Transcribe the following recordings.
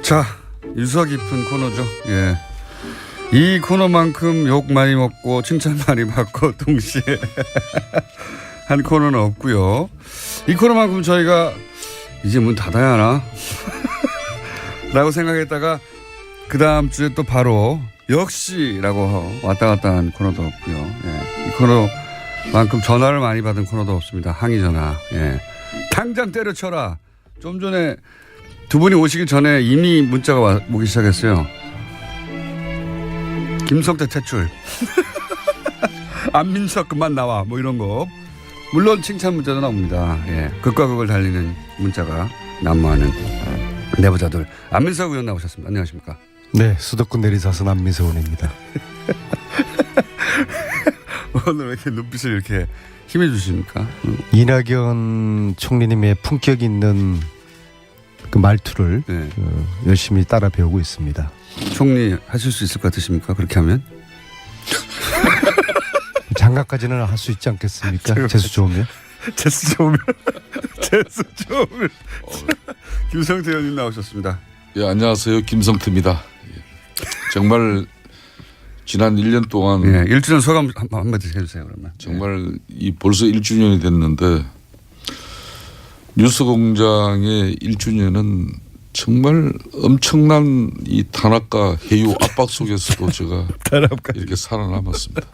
자, 유서 깊은 코너죠. 예. 이 코너만큼 욕 많이 먹고 칭찬 많이 받고 동시에 한 코너는 없고요. 이 코너만큼 저희가 이제 문 닫아야 하나? 라고 생각했다가 그 다음 주에 또 바로 역시라고 왔다 갔다 한 코너도 없고요. 예. 이 코너만큼 전화를 많이 받은 코너도 없습니다. 항의 전화. 예. 당장 때려쳐라. 좀 전에 두 분이 오시기 전에 이미 문자가 오기 시작했어요. 김성태 퇴출. 안민석 그만 나와. 뭐 이런 거. 물론 칭찬 문자도 나옵니다. 예. 극과 극을 달리는 문자가 난무하는 내부자들. 안민석 의원 나오셨습니다. 안녕하십니까? 네, 수도권 내리사선 안민석 의원입니다. 오늘 왜 이렇게 눈빛을 이렇게 힘해 주십니까? 이낙연 총리님의 품격 있는 그 말투를 네. 열심히 따라 배우고 있습니다. 총리 하실 수 있을 것 같으십니까? 그렇게 하면? 장가까지는 할 수 있지 않겠습니까? 재수 좋으면. 재수 좋으면. 재수 좋으면. 김성태 의원님 나오셨습니다. 예, 안녕하세요. 김성태입니다. 예. 정말 지난 1년 동안 예, 1주년 소감 한마디 해주세요. 그러면. 정말 이 벌써 1주년이 됐는데 뉴스공장의 1주년은 정말 엄청난 이 탄압과 해유 압박 속에서도 제가 이렇게 살아남았습니다.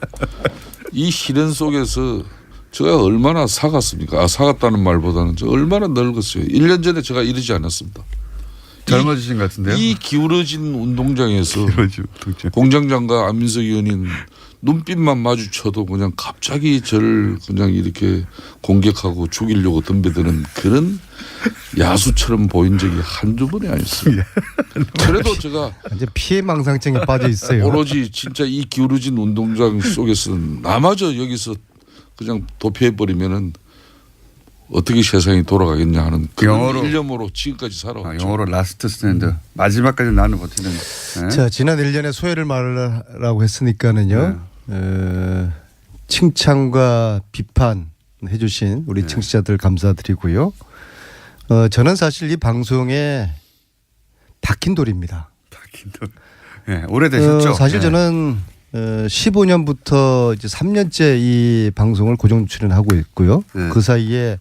이 시련 속에서 제가 얼마나 사갔습니까? 사갔다는 말보다는 저 얼마나 늙었어요. 1년 전에 제가 이러지 않았습니다. 젊어지신 것 같은데요? 이 기울어진 운동장에서 공장장과 안민석 의원인 눈빛만 마주쳐도 그냥 갑자기 저를 그냥 이렇게 공격하고 죽이려고 덤벼드는 그런 야수처럼 보인 적이 한두 번이 아니었습니다. 그래도 제가 이제 피해망상증에 빠져 있어요. 오로지 진짜 이 기울어진 운동장 속에서 나마저 여기서 그냥 도피해버리면은 어떻게 세상이 돌아가겠냐 하는 그런 영어로, 일념으로 지금까지 살아왔죠. 영어로 라스트 스탠드. 마지막까지 나는 버티는. 네? 자, 지난 1년에 소회를 말하라고 했으니까는요. 칭찬과 비판 해주신 우리 청취자들 감사드리고요. 저는 사실 이 방송에 박힌 돌입니다. 박힌 돌. 네, 오래되셨죠? 사실 네. 저는 15년부터 이제 3년째 이 방송을 고정 출연하고 있고요. 네. 그 사이에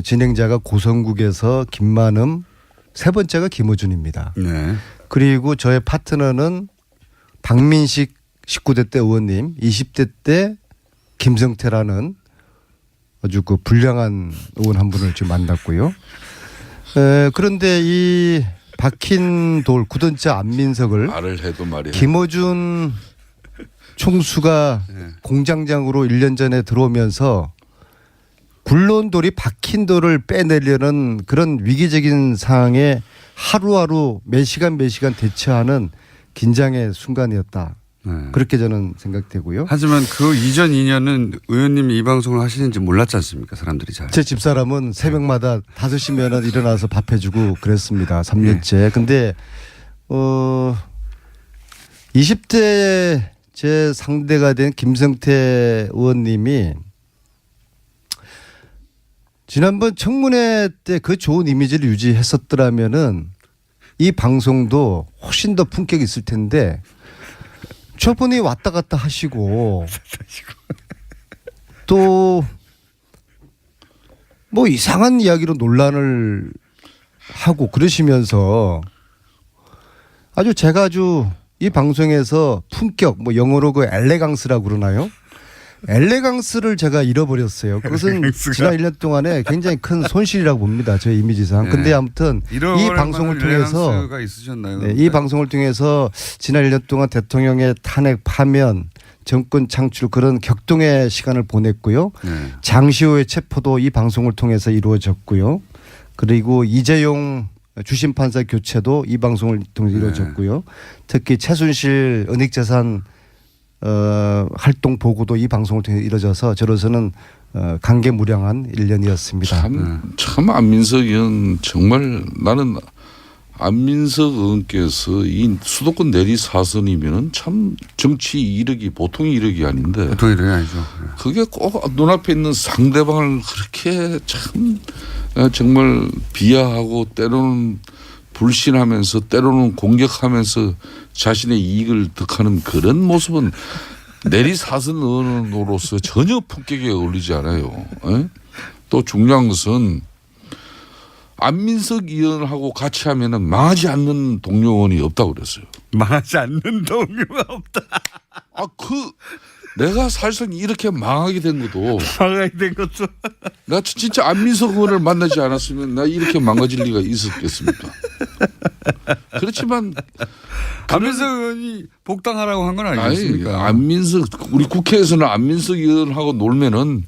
진행자가 고성국에서 김만음, 세 번째가 김어준입니다. 네. 그리고 저의 파트너는 박민식 19대 때 의원님, 20대 때 김성태라는 아주 그 불량한 의원 한 분을 지금 만났고요. 그런데 이 박힌 돌 굳은자 안민석을 말을 해도 말이야. 김어준 총수가 네. 공장장으로 1년 전에 들어오면서 굴러온 돌이 박힌 돌을 빼내려는 그런 위기적인 상황에 하루하루 몇 시간 대처하는 긴장의 순간이었다. 네. 그렇게 저는 생각되고요. 하지만 그 이전 2년은 의원님이 이 방송을 하시는지 몰랐지 않습니까? 사람들이 잘. 제 집사람은 새벽마다 5시면 일어나서 밥 해주고 그랬습니다. 3년째. 근데 20대 제 상대가 된 김성태 의원님이 지난번 청문회 때 그 좋은 이미지를 유지했었더라면은 이 방송도 훨씬 더 품격이 있을 텐데 저분이 왔다 갔다 하시고 또 뭐 이상한 이야기로 논란을 하고 그러시면서 제가 이 방송에서 품격 뭐 영어로 그 엘레강스라고 그러나요? 엘레강스를 제가 잃어버렸어요. 그것은 지난 1년 동안에 굉장히 큰 손실이라고 봅니다. 제 이미지상. 네. 근데 아무튼 이 방송을 통해서 네, 이 방송을 통해서 지난 1년 동안 대통령의 탄핵 파면 정권 창출 그런 격동의 시간을 보냈고요. 네. 장시호의 체포도 이 방송을 통해서 이루어졌고요. 그리고 이재용 주심 판사 교체도 이 방송을 통해서 이루어졌고요. 특히 최순실 은닉재산 활동 보고도 이 방송을 통해 이루어져서 저로서는 감개무량한 1년이었습니다. 참 안민석 의원 정말 나는 안민석 의원께서 이 수도권 내리 사선이면은 참 정치 이력이 보통의 이력이 아닌데 보통 이력이 아니죠. 그게 꼭 눈앞에 있는 상대방을 그렇게 참 정말 비하하고 때로는 불신하면서 때로는 공격하면서 자신의 이익을 득하는 그런 모습은 내리사선 의원으로서 전혀 품격에 어울리지 않아요. 에? 또 중요한 것은 안민석 의원하고 같이 하면은 망하지 않는 동료 의원이 없다고 그랬어요. 망하지 않는 동료가 없다. 내가 사실상 이렇게 망하게 된 것도 망하게 된 것도. 나 진짜 안민석 의원을 만나지 않았으면 나 이렇게 망가질 리가 있었겠습니까? 그렇지만 안민석 의원이 복당하라고 한 건 아니겠습니까? 우리 국회에서는 안민석 의원하고 놀면은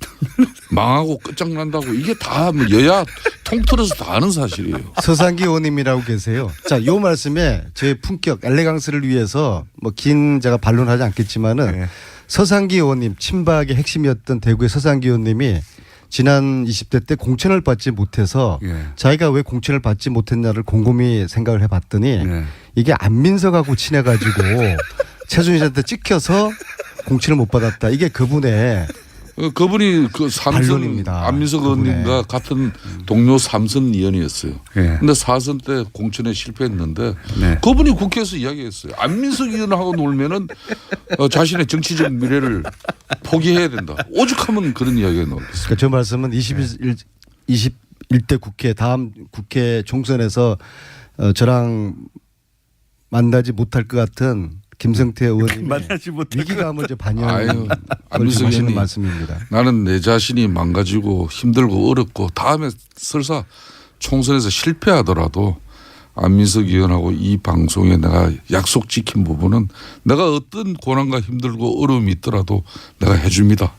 망하고 끝장난다고 이게 다 뭐 여야 통틀어서 다 아는 사실이에요. 서상기 의원님이라고 계세요. 자, 요 말씀에 제 품격, 엘레강스를 위해서 뭐 긴 제가 반론하지 않겠지만은 네. 서상기 의원님 친박의 핵심이었던 대구의 서상기 의원님이 지난 20대 때 공천을 받지 못해서 예. 자기가 왜 공천을 받지 못했냐를 곰곰이 생각을 해봤더니 예. 이게 안민석하고 친해가지고 최순실 씨한테 찍혀서 공천을 못 받았다. 이게 그분의 그분이 그 삼선 반론입니다. 안민석 그분의. 의원님과 같은 동료 삼선 의원이었어요. 예. 근데 4선 때 공천에 실패했는데 네. 그분이 국회에서 이야기했어요. 안민석 의원하고 놀면은 자신의 정치적 미래를 포기해야 된다. 오죽하면 그런 이야기가 나오겠어요. 그러니까 저 말씀은 21대 국회 다음 국회 총선에서 저랑 만나지 못할 것 같은 김성태 의원님 만나지 못할 위기감을 이제 아유, 반영하시는 안민석 의원님. 말씀입니다. 나는 내 자신이 망가지고 힘들고 어렵고 다음에 설사 총선에서 실패하더라도 안민석 의원하고 이 방송에 내가 약속 지킨 부분은 내가 어떤 고난과 힘들고 어려움이 있더라도 내가 해줍니다.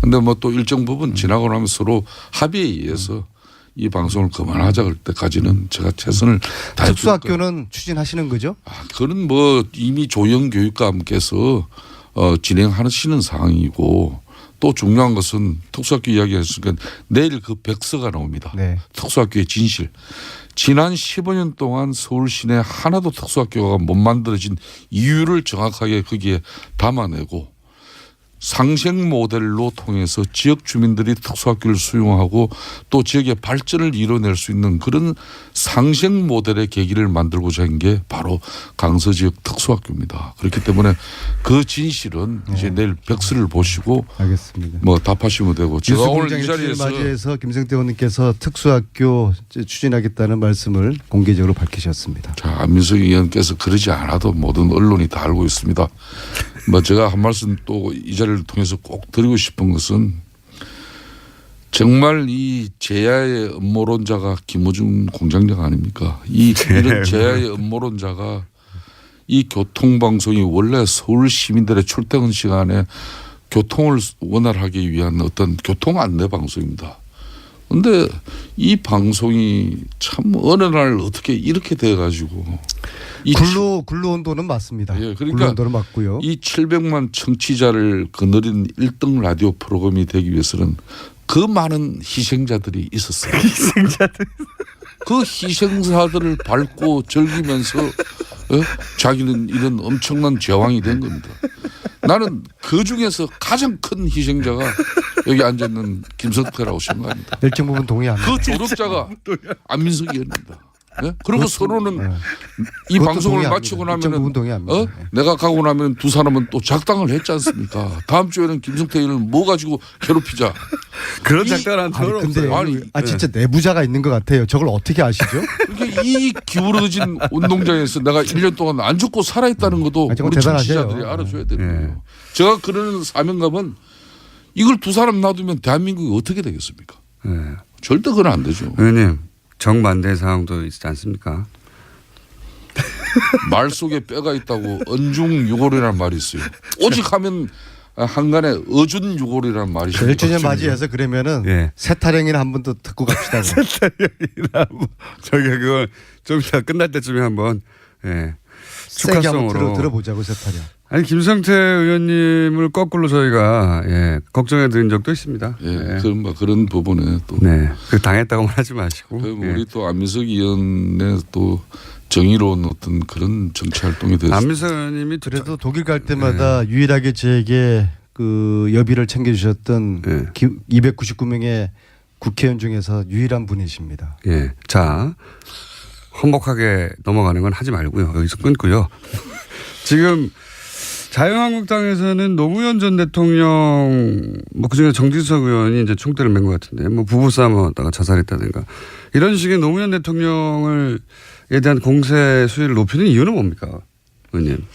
근데 뭐 또 일정 부분 지나고 나면 서로 합의에 의해서 이 방송을 그만하자 할 때까지는 제가 최선을 다해 줄 거예요. 특수학교는 추진하시는 거죠? 그건 뭐 이미 조영 교육감께서 진행하시는 사항이고 또 중요한 것은 특수학교 이야기했으니까 내일 그 백서가 나옵니다. 네. 특수학교의 진실. 지난 15년 동안 서울 시내 하나도 특수학교가 못 만들어진 이유를 정확하게 거기에 담아내고 상생 모델로 통해서 지역 주민들이 특수학교를 수용하고 또 지역의 발전을 이뤄낼 수 있는 그런 상생 모델의 계기를 만들고자 한 게 바로 강서 지역 특수학교입니다. 그렇기 때문에 그 진실은 이제 내일 백서를 보시고 알겠습니다. 뭐 답하시면 되고 제가 오늘 이 뉴스공장의 자리에서 맞이해서 김성태 의원님께서 특수학교 추진하겠다는 말씀을 공개적으로 밝히셨습니다. 자, 안민석 의원께서 그러지 않아도 모든 언론이 다 알고 있습니다. 뭐 제가 한 말씀 또 이 자리를 통해서 꼭 드리고 싶은 것은 정말 이 제야의 음모론자가 김어준 공장장 아닙니까? 이런 제야의 음모론자가 이 교통방송이 원래 서울 시민들의 출퇴근 시간에 교통을 원활하게 위한 어떤 교통 안내 방송입니다. 그런데 이 방송이 참 어느 날 어떻게 이렇게 돼가지고 근로 온도는 맞습니다. 예, 그러니까 근로 온도는 맞고요. 이 700만 청취자를 거느린 1등 라디오 프로그램이 되기 위해서는 그 많은 희생자들이 있었어요. 희생자들. 그 희생자들을 밟고 즐기면서 자기는 이런 엄청난 제왕이 된 겁니다. 나는 그 중에서 가장 큰 희생자가 여기 앉아있는 김성태라고 생각합니다. 일정 부분 동의합니다. 그 조력자가 안민석 의원입니다. 네? 그리고 서로는 이 그것도 방송을 동의합니다. 마치고 일정 부분 나면은 동의합니다. 내가 가고 나면 두 사람은 또 작당을 했지 않습니까? 다음 주에는 김성태 의원을 뭐 가지고 괴롭히자. 그런 작가는 아니 저는 근데 아니, 진짜 내부자가 있는 것 같아요. 저걸 어떻게 아시죠? 그러니까 이 기울어진 운동장에서 내가 1년 동안 안 죽고 살아있다는 것도 아니, 정말 우리 대단하세요. 청취자들이 알아줘야 되는 네. 거예요. 제가 그러는 사명감은 이걸 두 사람 놔두면 대한민국이 어떻게 되겠습니까? 네. 절대 그건 안 되죠. 의원님 정반대 상황도 있지 않습니까? 말 속에 뼈가 있다고 언중유골이라는 말이 있어요. 오직 하면 한간에 어준유골이라는 말이 있어요. 1주년 맞이해서 그러면은 예. 세타령이나 한 번 더 듣고 갑시다. 저희가 그걸 좀 이따 끝날 때쯤에 한번 세게 축하성으로 한번 들어보자고 세타령. 아니 김성태 의원님을 거꾸로 저희가 걱정해 드린 적도 있습니다. 예, 그런 부분에 또 네, 그 당했다고만 하지 마시고. 우리 또 안민석 의원의 또 정의로운 어떤 그런 정치 활동이 됐습니다. 안민석 의원님이 그래도 독일 갈 때마다 유일하게 저에게 그 여비를 챙겨주셨던 299명의 국회의원 중에서 유일한 분이십니다. 예, 자 험복하게 넘어가는 건 하지 말고요. 여기서 끊고요. 지금 자유한국당에서는 노무현 전 대통령 뭐 그중에 정진석 의원이 이제 총대를 맨 것 같은데 뭐 부부싸움 하다가 자살했다든가 이런 식의 노무현 대통령에 대한 공세 수위를 높이는 이유는 뭡니까? 의원님.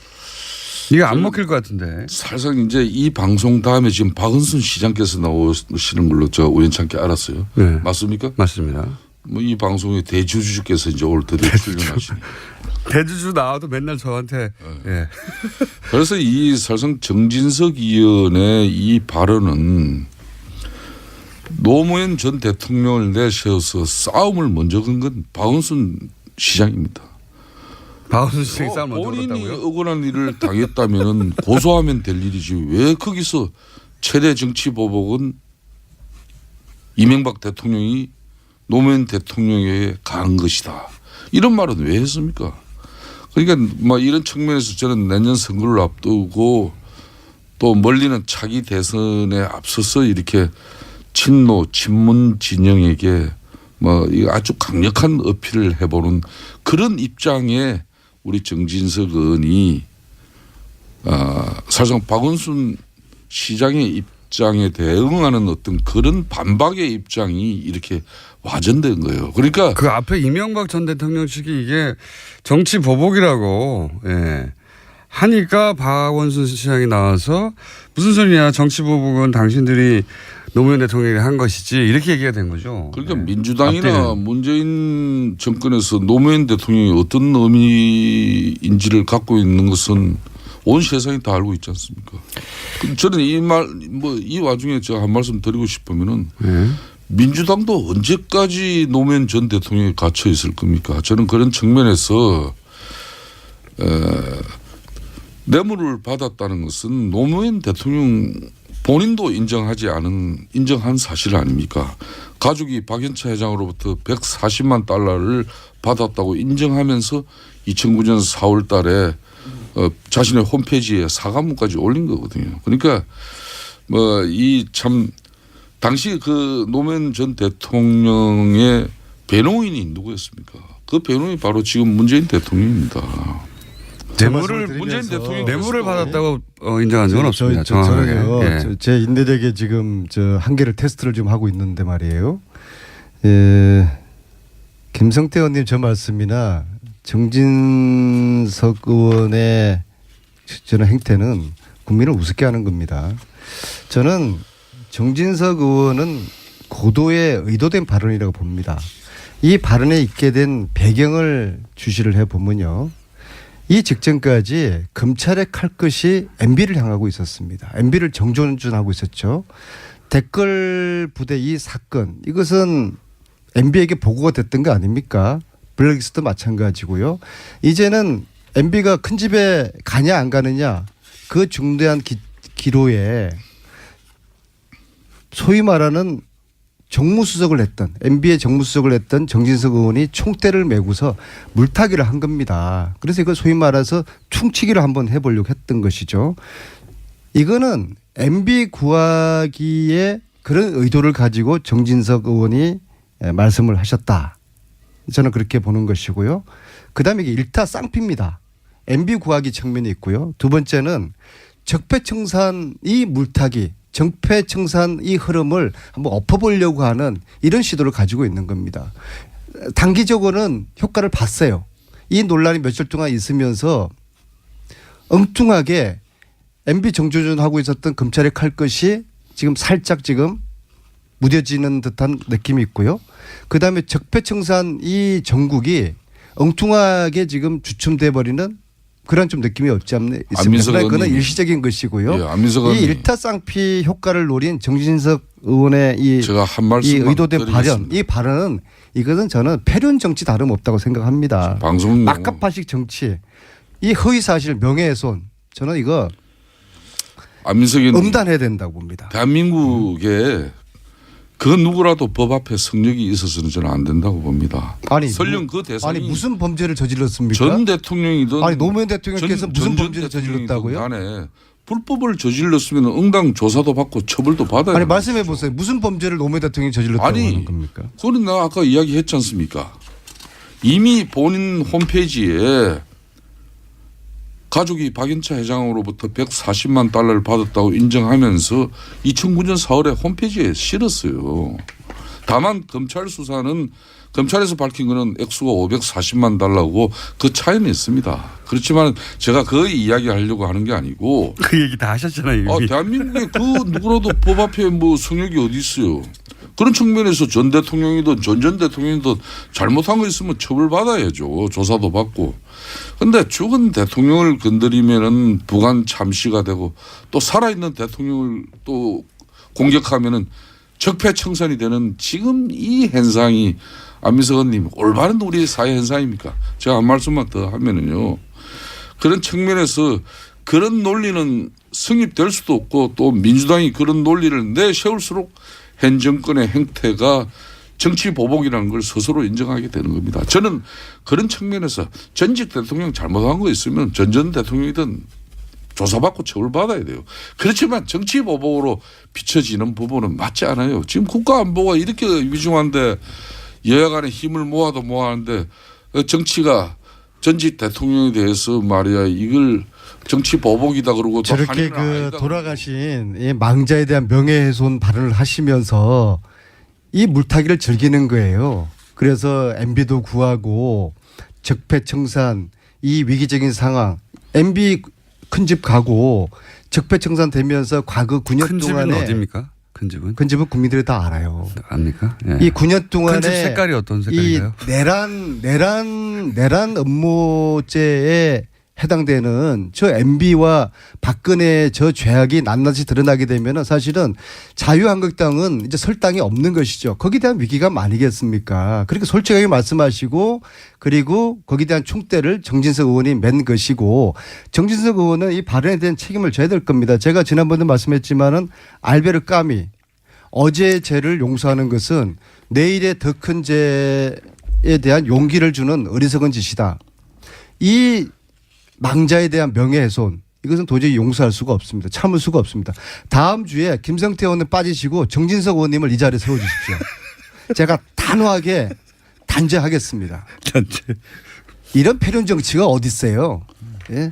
이게 안 먹힐 것 같은데. 사실상 이제 이 방송 다음에 지금 박은순 시장께서 나오시는 걸로 저 우연찮게 알았어요. 네. 맞습니까? 맞습니다. 뭐 이 방송의 대주주께서 이제 올 드디어 출연하시니. 대주주 나와도 맨날 저한테. 예. 그래서 이 사실상 정진석 의원의 이 발언은 노무현 전 대통령을 내세워서 싸움을 먼저 건 건 박은순 시장입니다. 박원순 시장이 싸움 먼저 본인이 걸었다고요? 억울한 일을 당했다면 고소하면 될 일이지 왜 거기서 최대 정치 보복은 이명박 대통령이 노무현 대통령에게 가한 것이다. 이런 말은 왜 했습니까? 그러니까 뭐 이런 측면에서 저는 내년 선거를 앞두고 또 멀리는 차기 대선에 앞서서 이렇게 친노 친문 진영에게 뭐 아주 강력한 어필을 해보는 그런 입장에 우리 정진석 의원이 사실상 박원순 시장의 입장에 대응하는 어떤 그런 반박의 입장이 이렇게 와전된 거예요. 그러니까 그 앞에 이명박 전 대통령 측이 이게 정치 보복이라고 예. 하니까 박원순 시장이 나와서 무슨 소리냐 정치 보복은 당신들이 노무현 대통령이 한 것이지 이렇게 얘기가 된 거죠. 그러니까 네. 민주당이나 앞뒤는. 문재인 정권에서 노무현 대통령이 어떤 의미인지를 갖고 있는 것은 온 세상이 다 알고 있지 않습니까? 저는 이 와중에 제가 한 말씀 드리고 싶으면은 민주당도 언제까지 노무현 전 대통령이 갇혀 있을 겁니까? 저는 그런 측면에서 뇌물을 받았다는 것은 노무현 대통령 본인도 인정한 사실 아닙니까? 가족이 박연차 회장으로부터 140만 달러를 받았다고 인정하면서 2009년 4월 달에 자신의 홈페이지에 사과문까지 올린 거거든요. 그러니까 뭐 이 참 당시 그 노무현 전 대통령의 배노인이 누구였습니까? 그 배노인이 바로 지금 문재인 대통령입니다. 문재인 대통령이 뇌물을 받았다고 인정한 적은 없습니다. 정확하게. 저는요, 예. 제 인내력에 지금 저 한계를 테스트를 좀 하고 있는데 말이에요. 김성태 의원님 저 말씀이나 정진석 의원의 저는 행태는 국민을 우습게 하는 겁니다. 저는 정진석 의원은 고도의 의도된 발언이라고 봅니다. 이 발언에 있게 된 배경을 주시를 해보면요. 이 직전까지 검찰의 칼끝이 MB를 향하고 있었습니다. MB를 정존하고 있었죠. 댓글 부대 이 사건 이것은 MB에게 보고가 됐던 거 아닙니까? 블랙리스트도 마찬가지고요. 이제는 MB가 큰 집에 가냐 안 가느냐 그 중대한 기로에 소위 말하는 정무수석을 했던 MB의 정무수석을 했던 정진석 의원이 총대를 메고서 물타기를 한 겁니다. 그래서 이걸 소위 말해서 충치기를 한번 해보려고 했던 것이죠. 이거는 MB 구하기에 그런 의도를 가지고 정진석 의원이 말씀을 하셨다. 저는 그렇게 보는 것이고요. 그다음에 이게 일타쌍피입니다. MB 구하기 측면이 있고요. 두 번째는 적폐청산 이 물타기 정패청산 이 흐름을 한번 엎어보려고 하는 이런 시도를 가지고 있는 겁니다. 단기적으로는 효과를 봤어요. 이 논란이 며칠 동안 있으면서 엉뚱하게 MB 정조준하고 있었던 검찰의 칼끝이 지금 살짝 지금 무뎌지는 듯한 느낌이 있고요. 그다음에 적폐청산 이 정국이 엉뚱하게 지금 주춤돼 버리는 그런 좀 느낌이 없지 않네 있습니다. 그건 일시적인 것이고요. 예, 이 일타쌍피 효과를 노린 정진석 의원의 이 의도된 발언, 이 발언은 이것은 저는 패륜 정치 다름없다고 생각합니다. 방송 막가파식 정치, 이 허위 사실 명예훼손 저는 이거 엄단해야 된다고 봅니다. 대한민국에 그 누구라도 법 앞에 성역이 있어서는 저는 안 된다고 봅니다. 아니 설령 그 대상이 무슨 범죄를 저질렀습니까? 전 대통령이든 아니 노무현 대통령께서 무슨 범죄를 저질렀다고요? 간에 불법을 저질렀으면 응당 조사도 받고 처벌도 받아야 아니 말씀해 보세요. 무슨 범죄를 노무현 대통령이 저질렀다고 하는 겁니까? 그건 내가 아까 이야기했지 않습니까? 이미 본인 홈페이지에 가족이 박인차 회장으로부터 140만 달러를 받았다고 인정하면서 2009년 4월에 홈페이지에 실었어요. 다만 검찰 수사는 검찰에서 밝힌 거는 액수가 540만 달러고 그 차이는 있습니다. 그렇지만 제가 그 이야기 하려고 하는 게 아니고 그 얘기 다 하셨잖아요. 이미. 대한민국에 그 누구라도 법 앞에 뭐 성역이 어디 있어요. 그런 측면에서 전 대통령이든 전 대통령이든 잘못한 거 있으면 처벌받아야죠. 조사도 받고. 그런데 죽은 대통령을 건드리면은 부관 참시가 되고 또 살아있는 대통령을 또 공격하면은 적폐청산이 되는 지금 이 현상이 안민석 의원님 올바른 우리 사회 현상입니까? 제가 한 말씀만 더 하면은요. 그런 측면에서 그런 논리는 성립될 수도 없고 또 민주당이 그런 논리를 내세울수록 현 정권의 행태가 정치 보복이라는 걸 스스로 인정하게 되는 겁니다. 저는 그런 측면에서 전직 대통령 잘못한 거 있으면 전 대통령이든 조사받고 처벌받아야 돼요. 그렇지만 정치 보복으로 비춰지는 부분은 맞지 않아요. 지금 국가 안보가 이렇게 위중한데 여야 간에 힘을 모아도 모아하는데 정치가 전직 대통령에 대해서 말이야 이걸 정치 보복이다 그러고 저렇게 돌아가신 이 망자에 대한 명예훼손 발언을 하시면서 이 물타기를 즐기는 거예요. 그래서 MB도 구하고 적폐청산 이 위기적인 상황 MB 큰 집 가고 적폐청산 되면서 과거 9년 큰 집은 동안에 어디입니까? 큰 집은? 큰 집은 국민들이 다 알아요. 압니까? 예. 이 9년 동안에 큰 집 색깔이 어떤 색깔인가요? 이 내란 음모죄에 해당되는 저 MB와 박근혜의 저 죄악이 낱낱이 드러나게 되면은 사실은 자유한국당은 이제 설 땅이 없는 것이죠. 거기에 대한 위기감 아니겠습니까? 그러니까 솔직하게 말씀하시고 그리고 거기에 대한 총대를 정진석 의원이 맨 것이고 정진석 의원은 이 발언에 대한 책임을 져야 될 겁니다. 제가 지난번에 말씀했지만은 알베르 까미 어제의 죄를 용서하는 것은 내일의 더 큰 죄에 대한 용기를 주는 어리석은 짓이다. 이 망자에 대한 명예훼손 이것은 도저히 용서할 수가 없습니다. 참을 수가 없습니다. 다음 주에 김성태 의원은 빠지시고 정진석 의원님을 이 자리에 세워주십시오. 제가 단호하게 단죄하겠습니다. 단죄. 이런 패륜 정치가 어디 있어요. 예?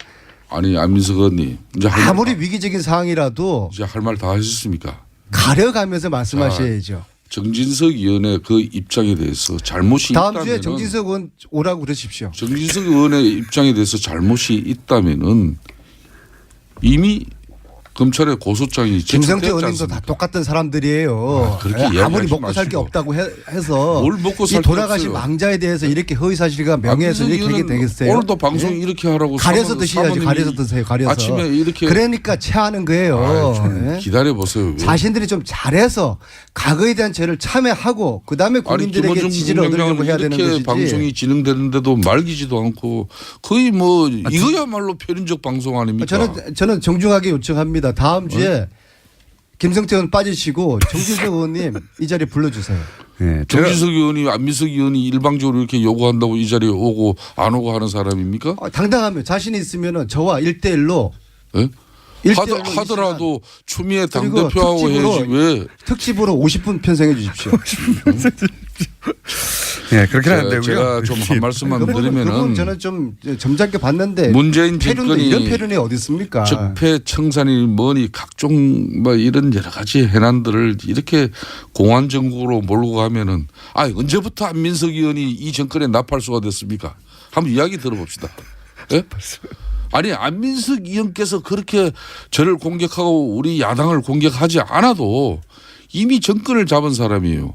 아니 안민석 의원님 이제 아무리 위기적인 상황이라도 이제 할 말 다 하셨습니까? 가려가면서 말씀하셔야죠. 정진석 의원의 그 입장에 대해서 잘못이 다음 있다면 주에 정진석 의원 오라고 그러십시오. 정진석 의원의 입장에 대해서 잘못이 있다면은 이미 검찰의 고소장이 김성태 의원님도 다 똑같은 사람들이에요. 그렇게 아무리 이야기하지 먹고 살 게 마시고. 없다고 해서 뭘 먹고 이 살 게 돌아가신 없어요. 망자에 대해서 이렇게 허위사실과 명예훼손 이렇게 하게 되겠어요. 오늘도 방송 예? 이렇게 하라고 가려서 드셔야지. 가려서 드세요. 가려서. 아침에 이렇게 그러니까 체하는 거예요. 예? 기다려 보세요. 자신들이 좀 잘해서 과거에 대한 죄를 참회하고 그다음에 국민들에게 지지를 얻으려고 해야 되는 이렇게 것이지. 방송이 진행되는데도 말기지도 않고 거의 뭐 이거야말로 편인적 방송 아닙니까? 저는 정중하게 요청합니다. 다음 주에 김성태 의원 빠지시고 정진석 의원님 이 자리에 불러주세요. 예. 정진석 의원이 안민석 의원이 일방적으로 이렇게 요구한다고 이 자리에 오고 안 오고 하는 사람입니까? 당당하면 자신이 있으면 저와 1대1로 예? 하더라도 추미애 그리고 당대표하고 해야지 왜. 특집으로 50분 편성해 주십시오. 예, 그렇게는 안 되고요. 제가 좀 한 말씀만 그분 드리면은 저는 좀 점잖게 봤는데 문재인 패륜도 정권이 이런 패륜이 어디 있습니까? 적폐 청산이 뭐니 각종 뭐 이런 여러 가지 해난들을 이렇게 공안 정국으로 몰고 가면은 언제부터 안민석 의원이 이 정권의 나팔수가 됐습니까? 한번 이야기 들어봅시다. 예? 아니 안민석 의원께서 그렇게 저를 공격하고 우리 야당을 공격하지 않아도 이미 정권을 잡은 사람이에요.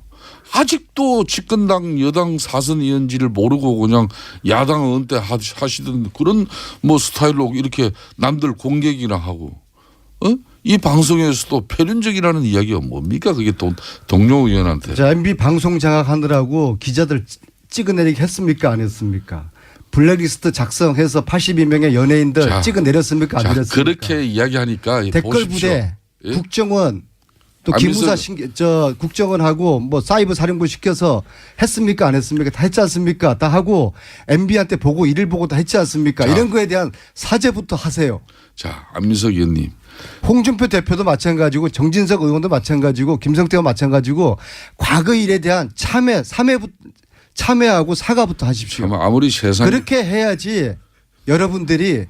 아직도 집권당 여당 사선 의원지를 모르고 그냥 야당 은퇴 하시던 그런 뭐 스타일로 이렇게 남들 공격이나 하고 이 방송에서도 패륜적이라는 이야기가 뭡니까? 그게 동료 의원한테. 자, MB 방송 장악하느라고 기자들 찍어내리게 했습니까? 안 했습니까? 블랙리스트 작성해서 82명의 연예인들 찍어내렸습니까? 안 내렸습니까? 그렇게 이야기하니까 댓글 부대, 예? 국정원 또 기무사 국정원하고 뭐 사이버 사령부 시켜서 했습니까? 안 했습니까? 다 했지 않습니까? 다 하고 MB한테 보고 일일 보고 다 했지 않습니까? 이런 거에 대한 사죄부터 하세요. 자, 안민석 의원님. 홍준표 대표도 마찬가지고 정진석 의원도 마찬가지고 김성태도 마찬가지고 과거 일에 대한 참회 참여하고 사과부터 하십시오. 참 아무리 세상 그렇게 해야지 여러분들이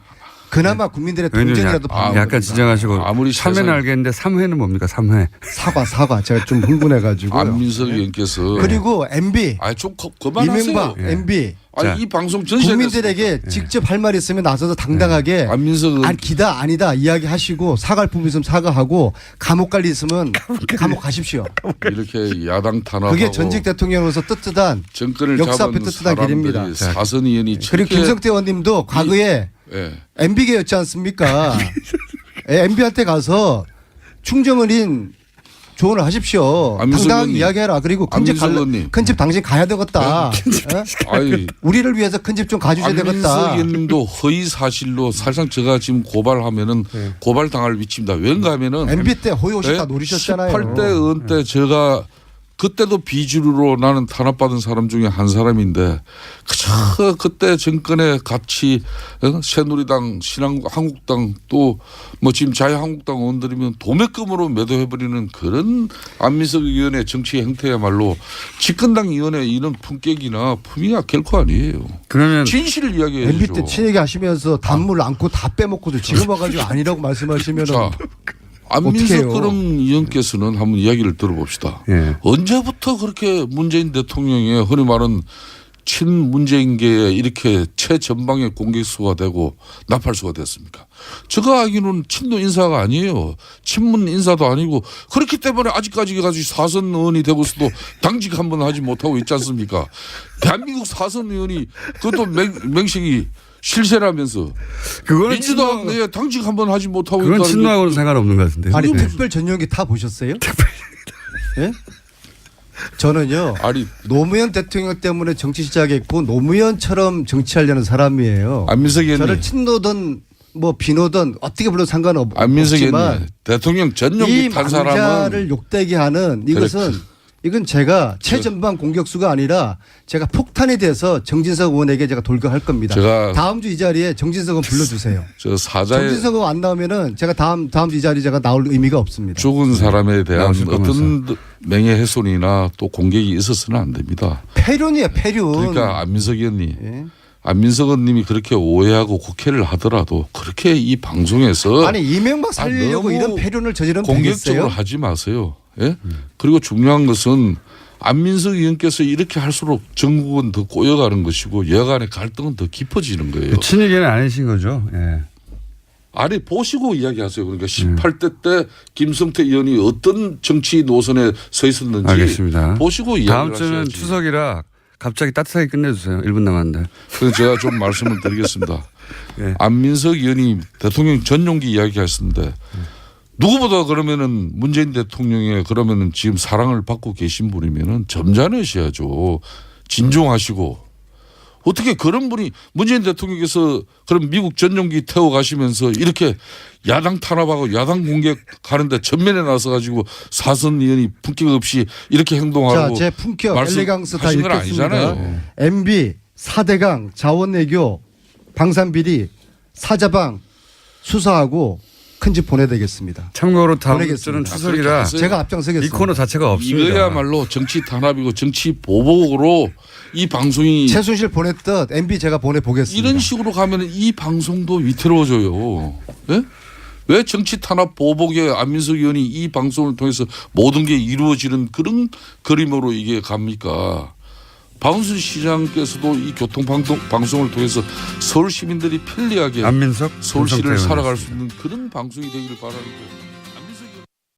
그나마 국민들의 동정이라도 받는 약간 겁니다. 진정하시고 아무리 참회는 세상- 알겠는데 3회는 뭡니까? 3회. 사과 제가 좀 흥분해가지고요. 안민석 의원께서 그리고 MB 좀 그만하세요. 이명박 예. MB 자, 이 방송 전시에 국민들에게 직접 할 말 있으면 나서서 당당하게 안민석 의원 기다 아니다 이야기하시고 사과할 부분 있으면 사과하고 감옥 갈 일 있으면 감옥 가십시오. 이렇게 야당 탄압하고 그게 전직 대통령으로서 떳떳한 정권을 역사 앞에 잡은 뜻뜻한 길입니다. 사람들이 사선 의원이 그리고 저렇게- 김성태 의원님도 과거에 예. MB계였지 않습니까? MB한테 가서 충정을인 조언을 하십시오. 안민석 당당하게 의원님. 이야기해라. 그리고 안민석 의원님. 큰 집 당신 가야 되겠다. 어? 아이 우리를 위해서 큰 집 좀 가주셔야 안민석 되겠다. 의원님도 허위 사실로 사실상 제가 지금 고발하면은 고발당할 위치입니다. 왠가 하면은 MB 때 호요시 다 노리셨잖아요. 18대 의원 때 제가 그때도 비주류로 나는 탄압받은 사람 중에 한 사람인데 그때 정권에 같이 새누리당, 한국당 또 뭐 지금 자유한국당 의원들이면 도매금으로 매도해버리는 그런 안민석 의원의 정치 행태야말로 집권당 의원의 이런 품격이나 품위가 결코 아니에요. 그러면 진실을 이야기해야죠. MB 때 친하게 하시면서 단물 안고 다 빼먹고도 지금 와가지고 아니라고 말씀하시면 자, 안민석 어떡해요? 그럼 의원께서는 한번 이야기를 들어봅시다. 예. 언제부터 그렇게 문재인 대통령의 흔히 말하는 친문재인계에 이렇게 최전방의 공격수가 되고 나팔수가 됐습니까? 제가 알기로는 친노 인사가 아니에요. 친문 인사도 아니고 그렇기 때문에 아직까지 가지고 사선 의원이 되고서도 당직 한번 하지 못하고 있지 않습니까? 대한민국 사선 의원이 그것도 맹식이 실세라면서 그거는 민주당 내에 당직 한번 하지 못하고 그건 있다는 게 친노하고는 상관없는 것 같은데. 아니 네. 특별 전용기 타 보셨어요? 예? 저는요 아니 노무현 대통령 때문에 정치 시작했고 노무현처럼 정치하려는 사람이에요. 안민석 의원님 저를 친노든 뭐 비노든 어떻게 불러도 안민석 상관없지만 의원님 대통령 이 전용기 탄 망자를 사람은 욕되게 하는 이것은 이건 제가 최전방 공격수가 아니라 제가 폭탄이 돼서 정진석 의원에게 제가 돌격할 겁니다. 제가 다음 주 이 자리에 정진석 의원 불러주세요. 저 사자의 정진석 의원 안 나오면은 제가 다음 주 이 자리에 제가 나올 의미가 없습니다. 죽은 사람에 대한 나오실 어떤 명예훼손이나 또 공격이 있어서는 안 됩니다. 폐륜이에요, 폐륜. 그러니까 안민석 의원님, 예. 안민석 의원님이 그렇게 오해하고 곡해를 하더라도 그렇게 이 방송에서 아니 이명박 살리려고 너무 이런 폐륜을 저지르면 공격적으로 되겠어요? 하지 마세요. 예? 그리고 중요한 것은 안민석 의원께서 이렇게 할수록 전국은 더 꼬여가는 것이고 여간의 갈등은 더 깊어지는 거예요. 친이계는 아니신 거죠. 예. 아니 보시고 이야기하세요. 그러니까 18대 때 김성태 의원이 어떤 정치 노선에 서 있었는지 알겠습니다. 보시고 다음 이야기를 주는 하셔야지. 추석이라 갑자기 따뜻하게 끝내주세요. 1분 남았는데. 그래서 제가 좀 말씀을 드리겠습니다. 예. 안민석 의원이 대통령 전용기 이야기하셨는데 누구보다 그러면은 문재인 대통령의 그러면은 지금 사랑을 받고 계신 분이면은 점잖으셔야죠. 진중하시고 어떻게 그런 분이 문재인 대통령께서 그럼 미국 전용기 태워 가시면서 이렇게 야당 탄압하고 야당 공격하는데 전면에 나서 가지고 사선 의원이 품격 없이 이렇게 행동하고 자, 제 품격, 엘레강스 다 말씀하신 건 읽겠습니다. 아니잖아요. MB, 4대강, 자원외교, 방산비리, 사자방 수사하고 큰 집 보내야 되겠습니다. 참고로 다음 보내겠습니다. 주는 추석이라 하세요. 제가 앞장서겠습니다. 이 코너 자체가 없습니다. 이거야말로 정치 탄압이고 정치 보복으로 이 방송이 최순실 보냈듯 MB 제가 보내보겠습니다. 이런 식으로 가면 이 방송도 위태로워져요. 예? 왜 정치 탄압 보복에 안민석 의원이 이 방송을 통해서 모든 게 이루어지는 그런 그림으로 이게 갑니까? 박원순 시장께서도 이 교통방송을 통해서 서울 시민들이 편리하게 안민석 서울시를 김성태 살아갈 의원이었습니다. 수 있는 그런 방송이 되기를 바라는 거예요.